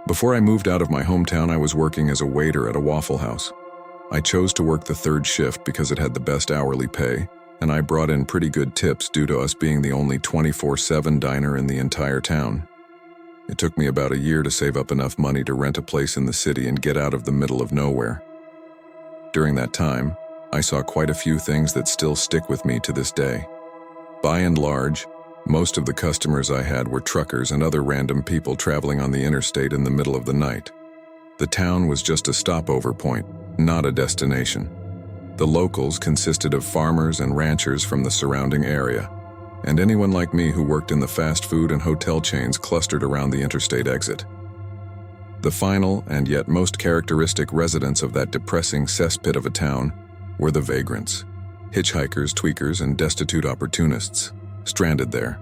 Before I moved out of my hometown, I was working as a waiter at a Waffle House. I chose to work the third shift because it had the best hourly pay, and I brought in pretty good tips due to us being the only 24/7 diner in the entire town. It took me about a year to save up enough money to rent a place in the city and get out of the middle of nowhere. During that time, I saw quite a few things that still stick with me to this day. By and large, most of the customers I had were truckers and other random people traveling on the interstate in the middle of the night. The town was just a stopover point, not a destination. The locals consisted of farmers and ranchers from the surrounding area, and anyone like me who worked in the fast food and hotel chains clustered around the interstate exit. The final and yet most characteristic residents of that depressing cesspit of a town were the vagrants, hitchhikers, tweakers, and destitute opportunists, stranded there.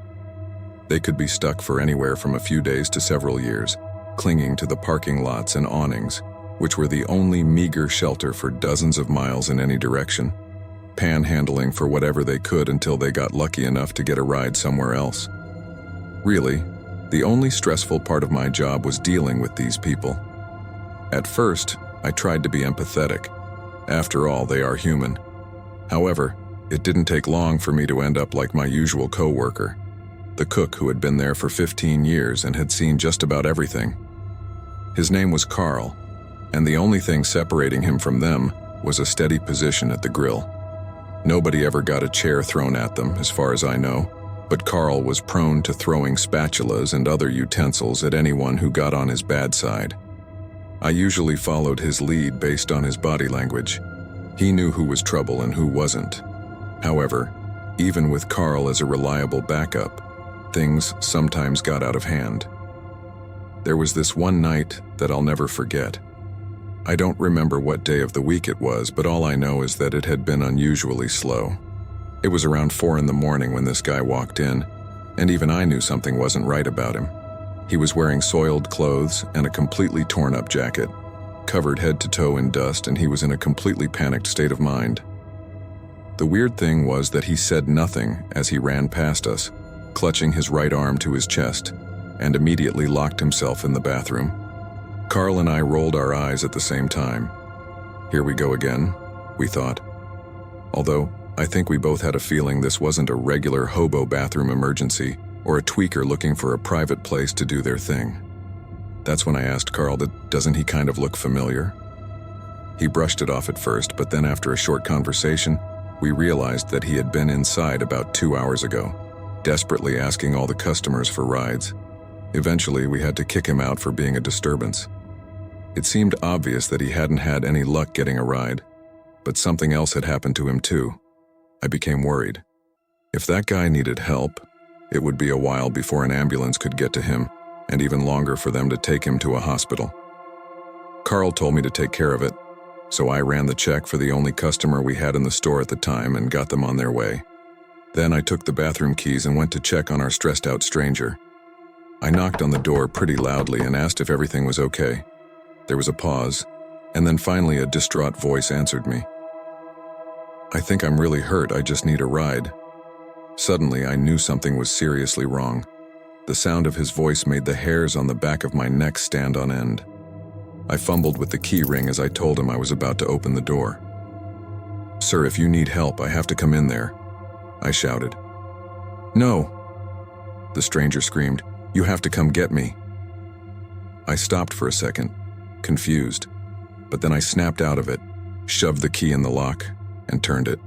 They could be stuck for anywhere from a few days to several years, clinging to the parking lots and awnings, which were the only meager shelter for dozens of miles in any direction, panhandling for whatever they could until they got lucky enough to get a ride somewhere else. Really, the only stressful part of my job was dealing with these people. At first, I tried to be empathetic. After all, they are human. However, it didn't take long for me to end up like my usual coworker, the cook who had been there for 15 years and had seen just about everything. His name was Carl, and the only thing separating him from them was a steady position at the grill. Nobody ever got a chair thrown at them, as far as I know, but Carl was prone to throwing spatulas and other utensils at anyone who got on his bad side. I usually followed his lead based on his body language. He knew who was trouble and who wasn't. However, even with Carl as a reliable backup, things sometimes got out of hand. There was this one night that I'll never forget. I don't remember what day of the week it was, but all I know is that it had been unusually slow. It was around 4 in the morning when this guy walked in, and even I knew something wasn't right about him. He was wearing soiled clothes and a completely torn-up jacket, covered head to toe in dust, and he was in a completely panicked state of mind. The weird thing was that he said nothing as he ran past us, clutching his right arm to his chest, and immediately locked himself in the bathroom. Carl and I rolled our eyes at the same time. Here we go again, we thought. Although, I think we both had a feeling this wasn't a regular hobo bathroom emergency or a tweaker looking for a private place to do their thing. That's when I asked Carl that doesn't he kind of look familiar? He brushed it off at first, but then after a short conversation, we realized that he had been inside about 2 hours ago, desperately asking all the customers for rides. Eventually, we had to kick him out for being a disturbance. It seemed obvious that he hadn't had any luck getting a ride, but something else had happened to him too. I became worried. If that guy needed help, it would be a while before an ambulance could get to him, and even longer for them to take him to a hospital. Carl told me to take care of it, so I ran the check for the only customer we had in the store at the time and got them on their way. Then I took the bathroom keys and went to check on our stressed-out stranger. I knocked on the door pretty loudly and asked if everything was okay. There was a pause, and then finally a distraught voice answered me. "I think I'm really hurt, I just need a ride." Suddenly, I knew something was seriously wrong. The sound of his voice made the hairs on the back of my neck stand on end. I fumbled with the key ring as I told him I was about to open the door. "Sir, if you need help, I have to come in there," I shouted. "No," the stranger screamed. "You have to come get me." I stopped for a second, confused, but then I snapped out of it, shoved the key in the lock, and turned it.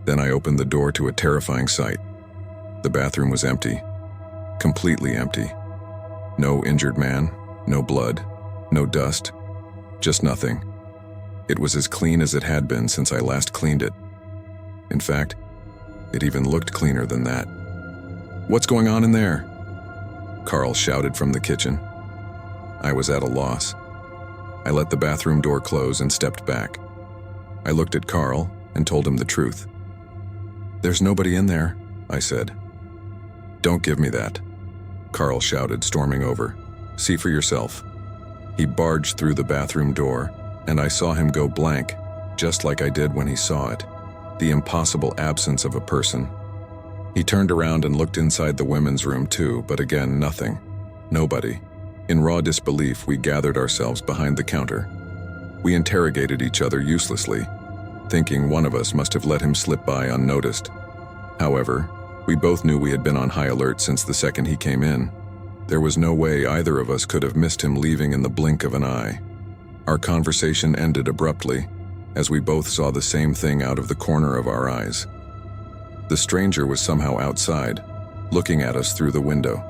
Then I opened the door to a terrifying sight. The bathroom was empty, completely empty. No injured man, no blood, no dust, just nothing. It was as clean as it had been since I last cleaned it. In fact, it even looked cleaner than that. "What's going on in there?" Carl shouted from the kitchen. I was at a loss. I let the bathroom door close and stepped back. I looked at Carl and told him the truth. "There's nobody in there," I said. "Don't give me that," Carl shouted, storming over. "See for yourself." He barged through the bathroom door, and I saw him go blank, just like I did when he saw it, the impossible absence of a person. He turned around and looked inside the women's room too, but again, nothing. Nobody. In raw disbelief, we gathered ourselves behind the counter. We interrogated each other uselessly, thinking one of us must have let him slip by unnoticed. However, we both knew we had been on high alert since the second he came in. There was no way either of us could have missed him leaving in the blink of an eye. Our conversation ended abruptly, as we both saw the same thing out of the corner of our eyes. The stranger was somehow outside, looking at us through the window.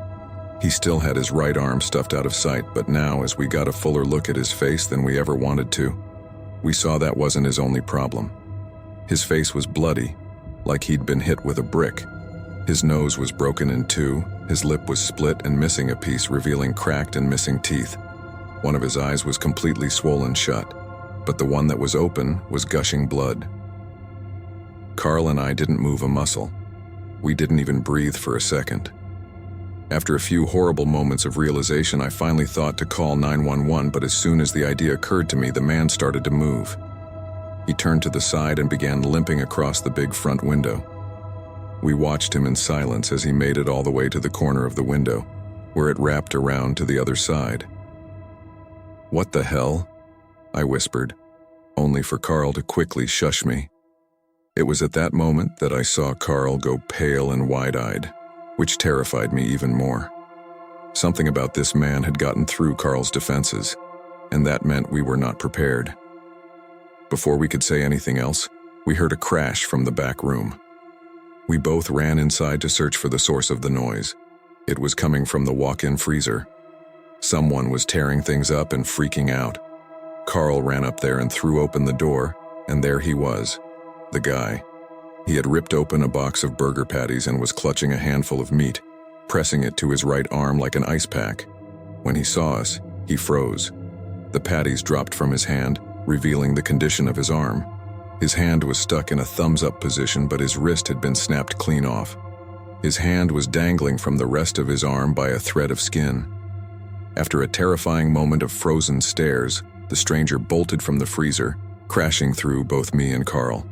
He still had his right arm stuffed out of sight, but now, as we got a fuller look at his face than we ever wanted to, we saw that wasn't his only problem. His face was bloody, like he'd been hit with a brick. His nose was broken in two, his lip was split and missing a piece, revealing cracked and missing teeth. One of his eyes was completely swollen shut, but the one that was open was gushing blood. Carl and I didn't move a muscle. We didn't even breathe for a second. After a few horrible moments of realization, I finally thought to call 911, but as soon as the idea occurred to me, the man started to move. He turned to the side and began limping across the big front window. We watched him in silence as he made it all the way to the corner of the window, where it wrapped around to the other side. "What the hell?" I whispered, only for Carl to quickly shush me. It was at that moment that I saw Carl go pale and wide-eyed, which terrified me even more. Something about this man had gotten through Carl's defenses, and that meant we were not prepared. Before we could say anything else, we heard a crash from the back room. We both ran inside to search for the source of the noise. It was coming from the walk-in freezer. Someone was tearing things up and freaking out. Carl ran up there and threw open the door, and there he was, the guy. He had ripped open a box of burger patties and was clutching a handful of meat, pressing it to his right arm like an ice pack. When he saw us, he froze. The patties dropped from his hand, revealing the condition of his arm. His hand was stuck in a thumbs-up position, but his wrist had been snapped clean off. His hand was dangling from the rest of his arm by a thread of skin. After a terrifying moment of frozen stares, the stranger bolted from the freezer, crashing through both me and Carl.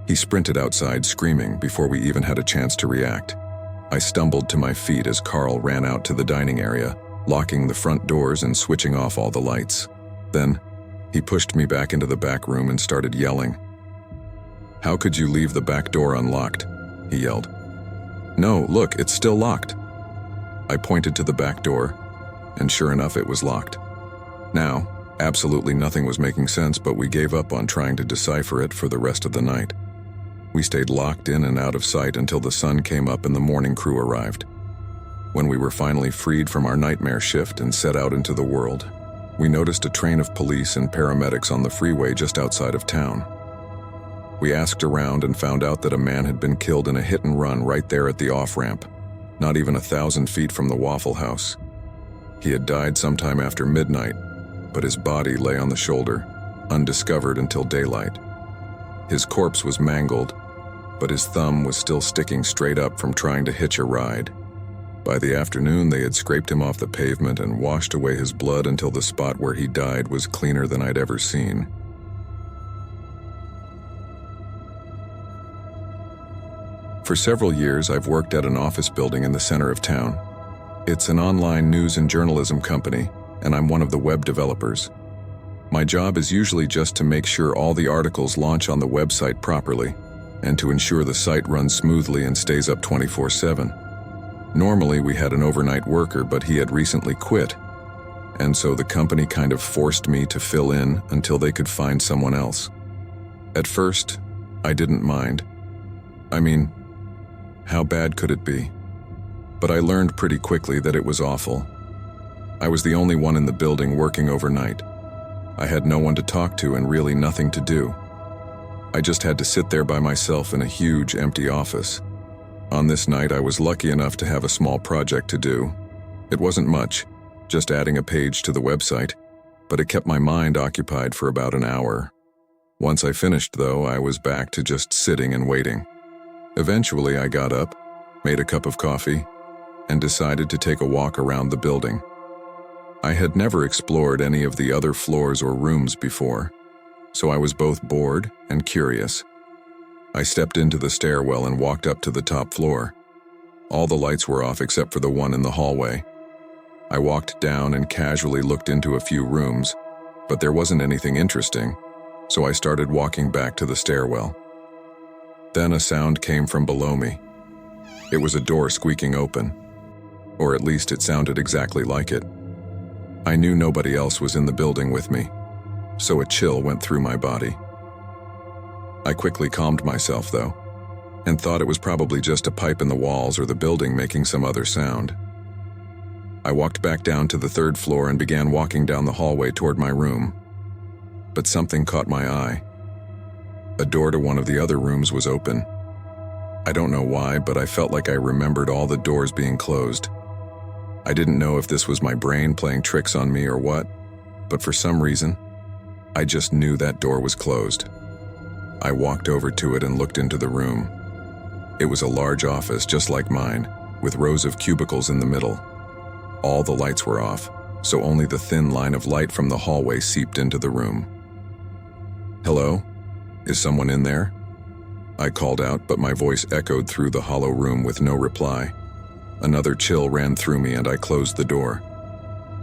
He sprinted outside, screaming, before we even had a chance to react. I stumbled to my feet as Carl ran out to the dining area, locking the front doors and switching off all the lights. Then, he pushed me back into the back room and started yelling. "How could you leave the back door unlocked?" he yelled. "No, look, it's still locked." I pointed to the back door, and sure enough, it was locked. Now, absolutely nothing was making sense, but we gave up on trying to decipher it for the rest of the night. We stayed locked in and out of sight until the sun came up and the morning crew arrived. When we were finally freed from our nightmare shift and set out into the world, we noticed a train of police and paramedics on the freeway just outside of town. We asked around and found out that a man had been killed in a hit-and-run right there at the off-ramp, not even 1,000 feet from the Waffle House. He had died sometime after midnight, but his body lay on the shoulder, undiscovered until daylight. His corpse was mangled, but his thumb was still sticking straight up from trying to hitch a ride. By the afternoon, they had scraped him off the pavement and washed away his blood until the spot where he died was cleaner than I'd ever seen. For several years, I've worked at an office building in the center of town. It's an online news and journalism company, and I'm one of the web developers. My job is usually just to make sure all the articles launch on the website properly, and to ensure the site runs smoothly and stays up 24/7. Normally, we had an overnight worker, but he had recently quit, and so the company kind of forced me to fill in until they could find someone else. At first, I didn't mind. I mean, how bad could it be? But I learned pretty quickly that it was awful. I was the only one in the building working overnight. I had no one to talk to and really nothing to do. I just had to sit there by myself in a huge, empty office. On this night, I was lucky enough to have a small project to do. It wasn't much, just adding a page to the website, but it kept my mind occupied for about an hour. Once I finished, though, I was back to just sitting and waiting. Eventually, I got up, made a cup of coffee, and decided to take a walk around the building. I had never explored any of the other floors or rooms before, so I was both bored and curious. I stepped into the stairwell and walked up to the top floor. All the lights were off except for the one in the hallway. I walked down and casually looked into a few rooms, but there wasn't anything interesting, so I started walking back to the stairwell. Then a sound came from below me. It was a door squeaking open, or at least it sounded exactly like it. I knew nobody else was in the building with me, so a chill went through my body. I quickly calmed myself, though, and thought it was probably just a pipe in the walls or the building making some other sound. I walked back down to the 3rd floor and began walking down the hallway toward my room. But something caught my eye. A door to one of the other rooms was open. I don't know why, but I felt like I remembered all the doors being closed. I didn't know if this was my brain playing tricks on me or what, but for some reason, I just knew that door was closed. I walked over to it and looked into the room. It was a large office just like mine, with rows of cubicles in the middle. All the lights were off, so only the thin line of light from the hallway seeped into the room. "Hello? Is someone in there?" I called out, but my voice echoed through the hollow room with no reply. Another chill ran through me and I closed the door.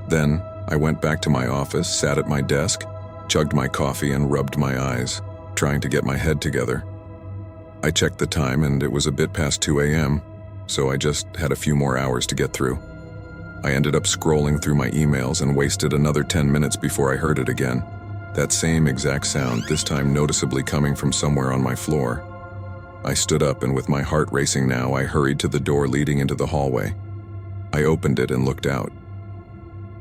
Then, I went back to my office, sat at my desk, chugged my coffee and rubbed my eyes, trying to get my head together. I checked the time and it was a bit past 2 a.m., so I just had a few more hours to get through. I ended up scrolling through my emails and wasted another 10 minutes before I heard it again. That same exact sound, this time noticeably coming from somewhere on my floor. I stood up and with my heart racing now, I hurried to the door leading into the hallway. I opened it and looked out.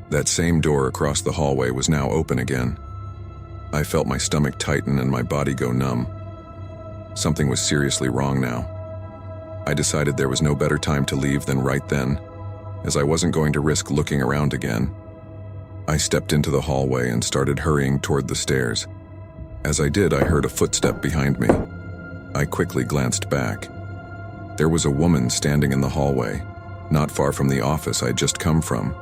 That same door across the hallway was now open again. I felt my stomach tighten and my body go numb. Something was seriously wrong now. I decided there was no better time to leave than right then, as I wasn't going to risk looking around again. I stepped into the hallway and started hurrying toward the stairs. As I did, I heard a footstep behind me. I quickly glanced back. There was a woman standing in the hallway, not far from the office I'd just come from.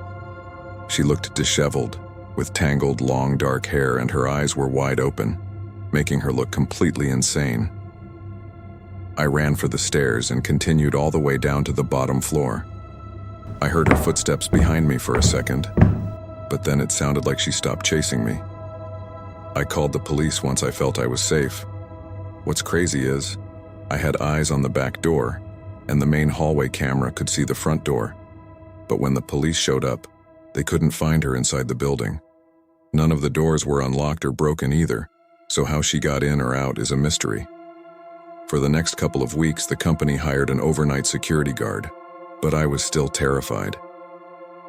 She looked disheveled, with tangled, long, dark hair, and her eyes were wide open, making her look completely insane. I ran for the stairs and continued all the way down to the bottom floor. I heard her footsteps behind me for a second, but then it sounded like she stopped chasing me. I called the police once I felt I was safe. What's crazy is, I had eyes on the back door, and the main hallway camera could see the front door. But when the police showed up, they couldn't find her inside the building. None of the doors were unlocked or broken either, so how she got in or out is a mystery. For the next couple of weeks, the company hired an overnight security guard, but I was still terrified.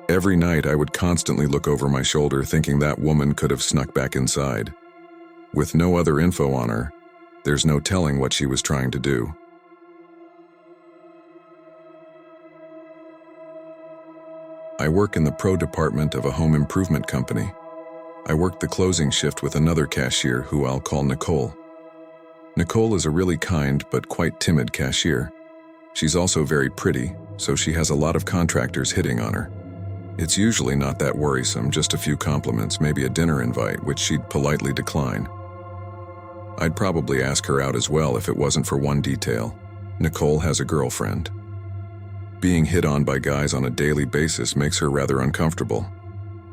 Every night, I would constantly look over my shoulder thinking that woman could have snuck back inside. With no other info on her, there's no telling what she was trying to do. I work in the pro department of a home improvement company. I work the closing shift with another cashier who I'll call Nicole. Nicole is a really kind but quite timid cashier. She's also very pretty, so she has a lot of contractors hitting on her. It's usually not that worrisome, just a few compliments, maybe a dinner invite, which she'd politely decline. I'd probably ask her out as well if it wasn't for one detail. Nicole has a girlfriend. Being hit on by guys on a daily basis makes her rather uncomfortable.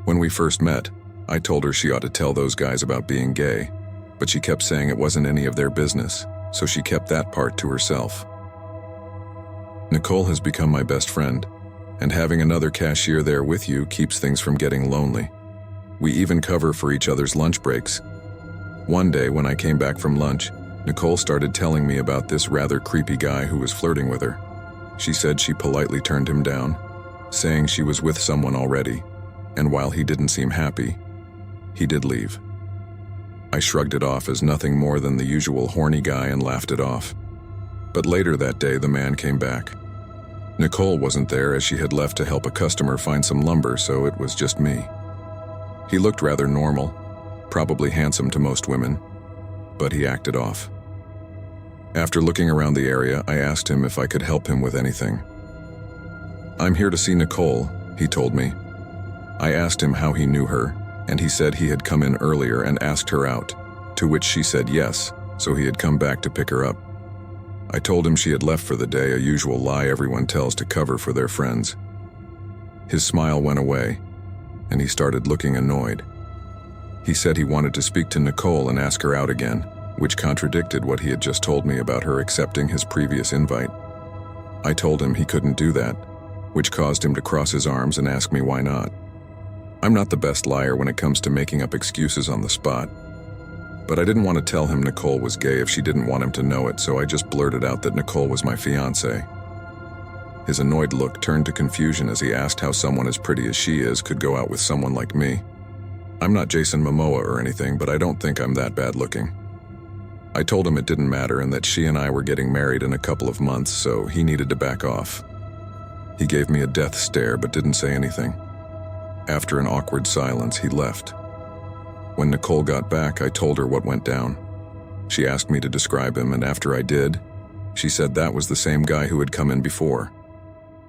When we first met, I told her she ought to tell those guys about being gay, but she kept saying it wasn't any of their business, so she kept that part to herself. Nicole has become my best friend, and having another cashier there with you keeps things from getting lonely. We even cover for each other's lunch breaks. One day when I came back from lunch, Nicole started telling me about this rather creepy guy who was flirting with her. She said she politely turned him down, saying she was with someone already, and while he didn't seem happy, he did leave. I shrugged it off as nothing more than the usual horny guy and laughed it off. But later that day, the man came back. Nicole wasn't there as she had left to help a customer find some lumber, so it was just me. He looked rather normal, probably handsome to most women, but he acted off. After looking around the area, I asked him if I could help him with anything. "I'm here to see Nicole," he told me. I asked him how he knew her, and he said he had come in earlier and asked her out, to which she said yes, so he had come back to pick her up. I told him she had left for the day, a usual lie everyone tells to cover for their friends. His smile went away, and he started looking annoyed. He said he wanted to speak to Nicole and ask her out again, which contradicted what he had just told me about her accepting his previous invite. I told him he couldn't do that, which caused him to cross his arms and ask me why not. I'm not the best liar when it comes to making up excuses on the spot, but I didn't want to tell him Nicole was gay if she didn't want him to know it, so I just blurted out that Nicole was my fiancée. His annoyed look turned to confusion as he asked how someone as pretty as she is could go out with someone like me. I'm not Jason Momoa or anything, but I don't think I'm that bad looking. I told him it didn't matter and that she and I were getting married in a couple of months, so he needed to back off. He gave me a death stare but didn't say anything. After an awkward silence, he left. When Nicole got back, I told her what went down. She asked me to describe him, and after I did, she said that was the same guy who had come in before.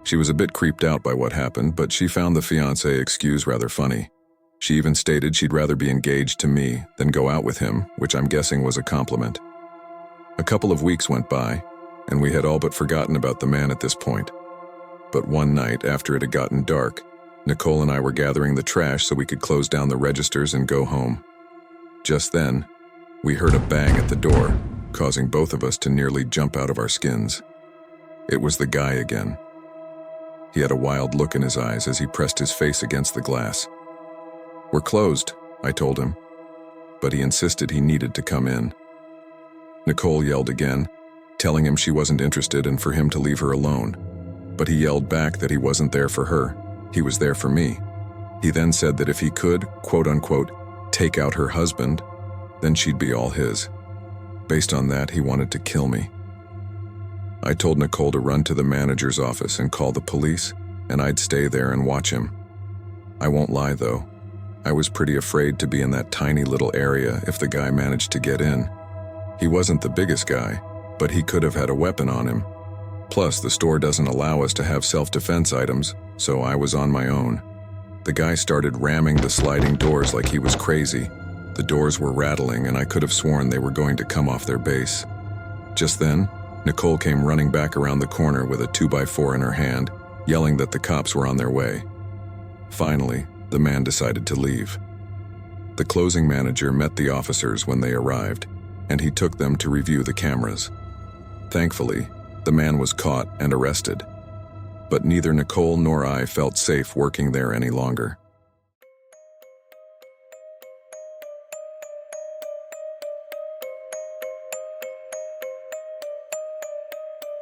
She was a bit creeped out by what happened, but she found the fiancé excuse rather funny. She even stated she'd rather be engaged to me than go out with him, which I'm guessing was a compliment. A couple of weeks went by, and we had all but forgotten about the man at this point. But one night, after it had gotten dark, Nicole and I were gathering the trash so we could close down the registers and go home. Just then, we heard a bang at the door, causing both of us to nearly jump out of our skins. It was the guy again. He had a wild look in his eyes as he pressed his face against the glass. "We're closed," I told him, but he insisted he needed to come in. Nicole yelled again, telling him she wasn't interested and for him to leave her alone. But he yelled back that he wasn't there for her, he was there for me. He then said that if he could, quote-unquote, take out her husband, then she'd be all his. Based on that, he wanted to kill me. I told Nicole to run to the manager's office and call the police, and I'd stay there and watch him. I won't lie though, I was pretty afraid to be in that tiny little area if the guy managed to get in. He wasn't the biggest guy, but he could have had a weapon on him. Plus, the store doesn't allow us to have self-defense items, so I was on my own. The guy started ramming the sliding doors like he was crazy. The doors were rattling, and I could have sworn they were going to come off their base. Just then, Nicole came running back around the corner with a 2x4 in her hand, yelling that the cops were on their way. Finally, the man decided to leave. The closing manager met the officers when they arrived, and he took them to review the cameras. Thankfully, the man was caught and arrested. But neither Nicole nor I felt safe working there any longer.